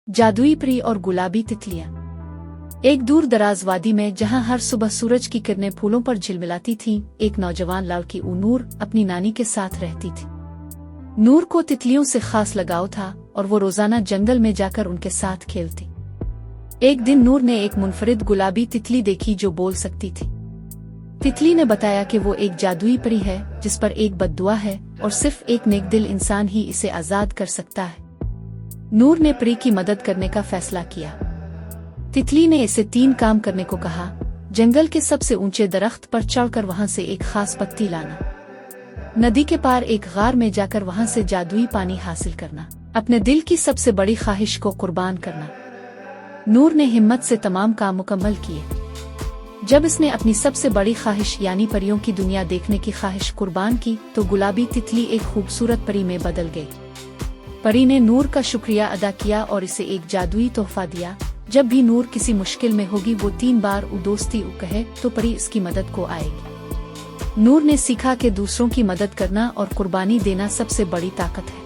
जादुई परी और गुलाबी तितलियां। एक दूर दराज वादी में जहां हर सुबह सूरज की किरणें फूलों पर झिलमिलाती थीं, एक नौजवान लड़की नूर अपनी नानी के साथ रहती थी। नूर को तितलियों से खास लगाव था और वो रोजाना जंगल में जाकर उनके साथ खेलती। एक दिन नूर ने एक मुनफरिद गुलाबी तितली देखी जो बोल सकती थी। तितली ने बताया कि वो एक जादुई परी है जिस पर एक बद्दुआ है और सिर्फ एक नेकदिल इंसान ही इसे आजाद कर सकता है। नूर ने परी की मदद करने का फैसला किया। तितली ने इसे 3 काम करने को कहा। जंगल के सबसे ऊंचे दरख्त पर चढ़कर वहां से एक खास पत्ती लाना, नदी के पार एक गार में जाकर वहां से जादुई पानी हासिल करना, अपने दिल की सबसे बड़ी ख्वाहिश को कुर्बान करना। नूर ने हिम्मत से तमाम काम मुकम्मल किए। जब इसने अपनी सबसे बड़ी ख्वाहिश यानी परियों की दुनिया देखने की ख्वाहिश कुर्बान की तो गुलाबी तितली एक खूबसूरत परी में बदल गई। परी ने नूर का शुक्रिया अदा किया और इसे एक जादुई तोहफा दिया। जब भी नूर किसी मुश्किल में होगी वो 3 बार दोस्ती कहे तो परी इसकी मदद को आएगी। नूर ने सीखा कि दूसरों की मदद करना और कुर्बानी देना सबसे बड़ी ताकत है।